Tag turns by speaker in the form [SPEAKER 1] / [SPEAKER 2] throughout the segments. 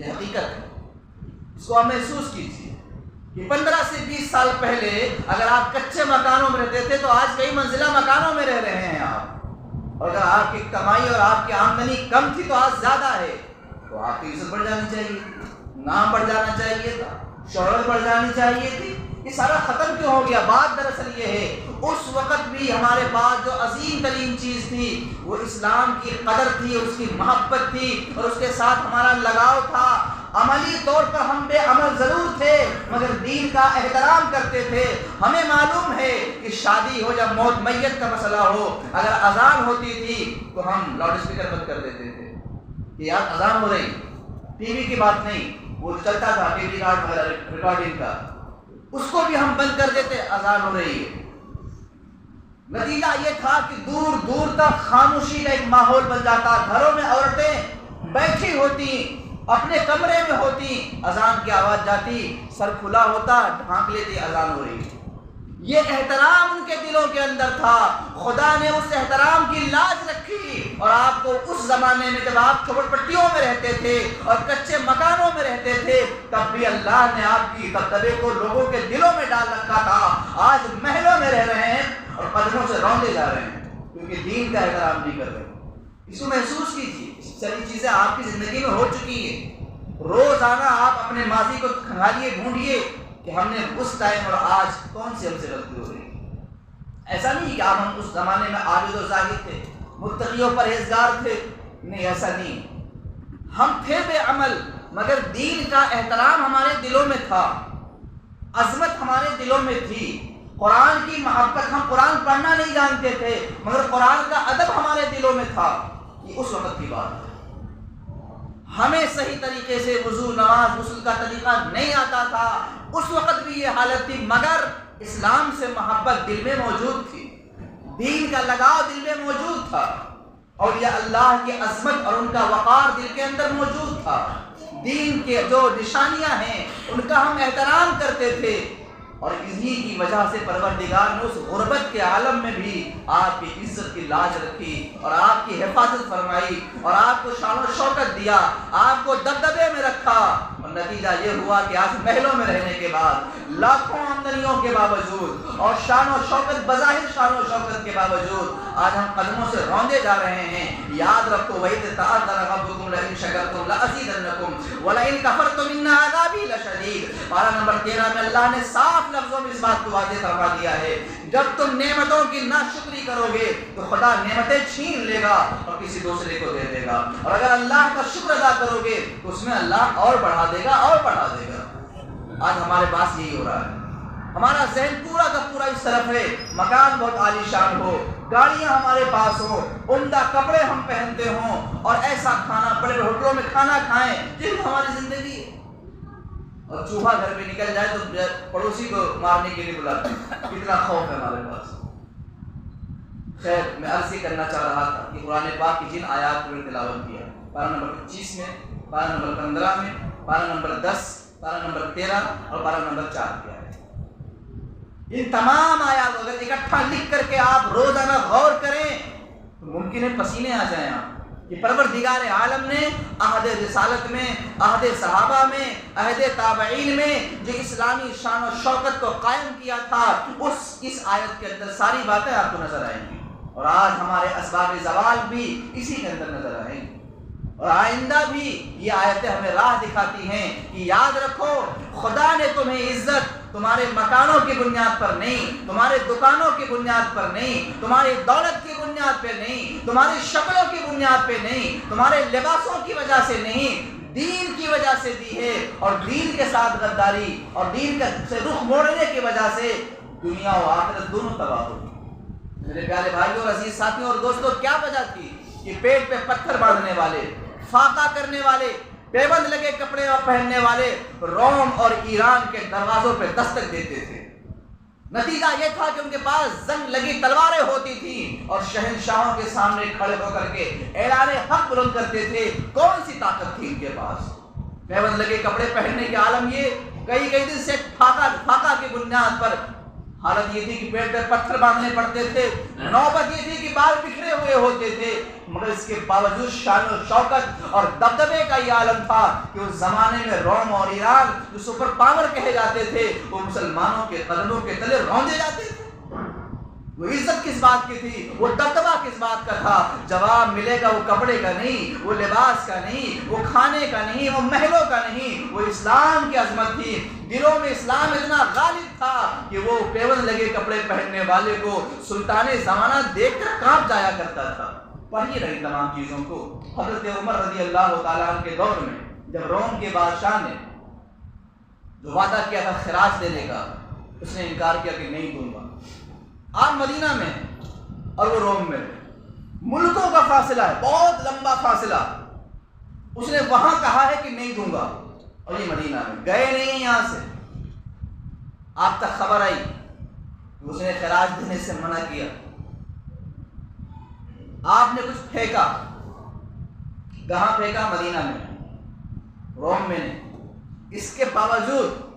[SPEAKER 1] یہ حقیقت ہے، اس کو آپ محسوس کیجیے کہ 15 سے 20 سال پہلے اگر آپ کچے مکانوں میں رہتے تھے تو آج کئی منزلہ مکانوں میں رہ رہے ہیں آپ، اور اگر آپ کی کمائی اور آپ کی آمدنی کم تھی تو آج زیادہ ہے، تو آپ کی عزت بڑھ جانی چاہیے تھی، نام بڑھ جانا چاہیے تھا، شہرت بڑھ جانی چاہیے تھی۔ یہ سارا ختم کیوں ہو گیا؟ بات دراصل یہ ہے اس وقت بھی ہمارے پاس جو عظیم ترین چیز تھی وہ اسلام کی قدر تھی، اس کی محبت تھی، اور اس کے ساتھ ہمارا لگاؤ تھا۔ عملی طور پر ہم بے عمل ضرور تھے مگر دین کا احترام کرتے تھے۔ ہمیں معلوم ہے کہ شادی ہو یا موت میت کا مسئلہ ہو، اگر اذان ہوتی تھی تو ہم لاؤڈ اسپیکر بند کر دیتے تھے کہ یار اذان ہو رہی، ٹی وی کی بات نہیں، وہ چلتا تھا ٹی وی ریکارڈنگ کا، اس کو بھی ہم بند کر دیتے، اذان ہو رہی ہے۔ نتیجہ یہ تھا کہ دور دور تک خاموشی کا ایک ماحول بن جاتا، گھروں میں عورتیں بیٹھی ہوتی، اپنے کمرے میں ہوتی، اذان کی آواز جاتی، سر کھلا ہوتا، ڈھانک لیتی، اذان ہو رہی۔ یہ احترام ان کے دلوں کے اندر تھا، خدا نے اس احترام کی لاج رکھی، اور آپ کو اس زمانے میں جب آپ چھوڑ پٹیوں میں رہتے تھے اور کچے مکانوں میں رہتے تھے تب بھی اللہ نے آپ کی دبدبے کو لوگوں کے دلوں میں ڈال رکھا تھا۔ آج محلوں میں رہ رہے ہیں اور قدموں سے روندے جا رہے ہیں کیونکہ دین کا احترام نہیں کر رہے۔ اس کو محسوس کیجیے، اس ساری چیزیں آپ کی زندگی میں ہو چکی ہیں۔ روزانہ آپ اپنے ماضی کو کھنگالیے، ڈھونڈیے کہ ہم نے اس ٹائم اور آج کون سی ہم سے غلطی ہو رہی۔ ایسا نہیں کہ ہم اس زمانے میں عابد و زاہد تھے، متقی و پرہیزگار تھے، نہیں، ایسا نہیں۔ ہم تھے بے عمل مگر دین کا احترام ہمارے دلوں میں تھا، عظمت ہمارے دلوں میں تھی، قرآن کی محبت، ہم قرآن پڑھنا نہیں جانتے تھے مگر قرآن کا ادب ہمارے دلوں میں تھا۔ یہ اس وقت کی بات ہے۔ ہمیں صحیح طریقے سے وضو، نماز، غسل کا طریقہ نہیں آتا تھا، اس وقت بھی یہ حالت تھی، مگر اسلام سے محبت دل میں موجود تھی، دین کا لگاؤ دل میں موجود تھا، اور یہ اللہ کی عظمت اور ان کا وقار دل کے اندر موجود تھا۔ دین کے جو نشانیاں ہیں ان کا ہم احترام کرتے تھے، اور اسی کی وجہ سے پروردگار نے اس غربت کے عالم میں بھی آپ کی عزت کی لاج رکھی اور آپ کی حفاظت فرمائی اور آپ کو شان و شوکت دیا، آپ کو دبدبے میں رکھا، اور نتیجہ یہ ہوا کہ آج محلوں میں رہنے کے بعد، لاکھوں آمدنیوں کے باوجود اور شان و شوکت، بظاہر شان و شوکت کے باوجود آج ہم قدموں سے روندے جا رہے ہیں۔ یاد رکھو وَإِذْ تَعَذَّنَ رَبُّكُمْ لَئِن شَكَرْتُمْ لَأَزِيدَنَّكُمْ وَلَئِن كَفَرْتُمْ إِنَّ عَذَابِي لَشَدِيدٌ۔ پارہ نمبر 13 میں اللہ نے صاف لفظوں میں اس بات کو واضح فرما دیا ہے، جب تم نعمتوں کی ناشکری کرو گے تو خدا نعمتیں چھین لے گا اور کسی دوسرے کو دے دے گا، اور اگر اللہ کا شکر ادا کرو گے تو اس میں اللہ اور بڑھا دے گا اور بڑھا دے گا۔ آج ہمارے پاس یہی ہو رہا ہے، ہمارا ذہن پورا کا پورا اس طرف ہے، مکان بہت عالی شان ہو، گاڑیاں ہمارے پاس ہوں، عمدہ کپڑے ہم پہنتے ہوں، اور ایسا کھانا، بڑے بڑے ہوٹلوں میں کھانا کھائیں، جن میں ہماری زندگی ہے، اور چوہا گھر میں نکل جائے تو پڑوسی کو مارنے کے لیے بلاتے ہیں، کتنا خوف ہے ہمارے پاس۔ خیر، میں عرض یہ کرنا چاہ رہا تھا کہ قرآن پاک کی جن آیات کو تلاوت کیا، پارہ نمبر 25 میں، پارہ نمبر 15 میں، پارہ نمبر 10، پارہ نمبر 13 اور پارہ نمبر 4 کیا ہے، ان تمام آیات اگر اکٹھا لکھ کر کے آپ روزانہ غور کریں تو ممکن ہے پسینے آ جائیں آپ کہ پروردگار عالم نے عہد رسالت میں، عہد صحابہ میں، عہد تابعین میں جو اسلامی شان و شوکت کو قائم کیا تھا، اس آیت کے اندر ساری باتیں آپ کو نظر آئیں گی، اور آج ہمارے اسباب زوال بھی اسی کے اندر نظر آئیں گی، اور آئندہ بھی یہ آیتیں ہمیں راہ دکھاتی ہیں کہ یاد رکھو خدا نے تمہیں عزت تمہارے مکانوں کی بنیاد پر نہیں، تمہارے دکانوں کی بنیاد پر نہیں، تمہاری دولت کی بنیاد پہ نہیں، تمہاری شکلوں کی بنیاد پہ نہیں، تمہارے لباسوں کی وجہ سے نہیں، دین کی وجہ سے دی ہے، اور دین کے ساتھ غداری اور دین کا سے رخ موڑنے کی وجہ سے دنیا و آخرت دونوں تباہ ہوگی۔ میرے پیارے بھائیوں اور عزیز ساتھیوں اور دوستوں، کیا وجہ تھی کہ پیٹ پہ پتھر باندھنے والے، فاقہ کرنے والے، پیبند لگے کپڑے پہننے والے روم اور ایران کے دروازوں پہ دستک دیتے تھے؟ نتیجہ یہ تھا کہ ان کے پاس زنگ لگی تلواریں ہوتی تھیں اور شہنشاہوں کے سامنے کھڑے ہو کر کے اعلان حق بلند کرتے تھے۔ کون سی طاقت تھی ان کے پاس؟ پیبند لگے کپڑے پہننے کے عالم یہ کئی دن سے فاقہ کی بنیاد پر حالت یہ تھی کہ پیٹ پہ پتھر باندھنے پڑتے تھے، نوبت یہ تھی کہ بال بکھرے ہوئے ہوتے تھے، مگر اس کے باوجود شان و شوکت اور دبدبے کا یہ عالم تھا کہ اس زمانے میں روم اور ایران جو سپر پاور کہے جاتے تھے وہ مسلمانوں کے قدموں کے تلے روندے جاتے تھے۔ وہ عزت کس بات کی تھی، وہ دبدبا کس بات کا تھا؟ جواب ملے گا وہ کپڑے کا نہیں، وہ لباس کا نہیں، وہ کھانے کا نہیں، وہ محلوں کا نہیں، وہ اسلام کی عظمت تھی۔ دلوں میں اسلام اتنا غالب تھا کہ وہ پیون لگے کپڑے پہننے والے کو سلطان زمانہ دیکھ کر کانپ جایا کرتا تھا۔ پڑھیے رہی تمام چیزوں کو۔ حضرت عمر رضی اللہ تعالیٰ عنہ کے دور میں جب روم کے بادشاہ نے جو وعدہ کیا تھا خراج دینے کا، اس نے انکار کیا کہ نہیں دوں گا۔ آپ مدینہ میں اور وہ روم میں، ملکوں کا فاصلہ ہے، بہت لمبا فاصلہ، اس نے وہاں کہا ہے کہ نہیں دوں گا، اور یہ مدینہ میں گئے نہیں ہیں یہاں سے، آپ تک خبر آئی کہ اس نے خراج دینے سے منع کیا۔ آپ نے کچھ پھینکا، کہاں پھینکا؟ مدینہ میں، روم میں نہیں۔ اس کے باوجود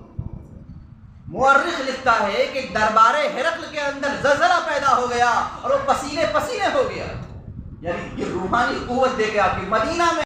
[SPEAKER 1] مورخ لکھتا ہے کہ دربار ہرقل کے اندر زلزلہ پیدا ہو گیا اور وہ پسینے پسینے ہو گیا۔ یعنی یہ روحانی قوت دے کے آپ کی مدینہ میں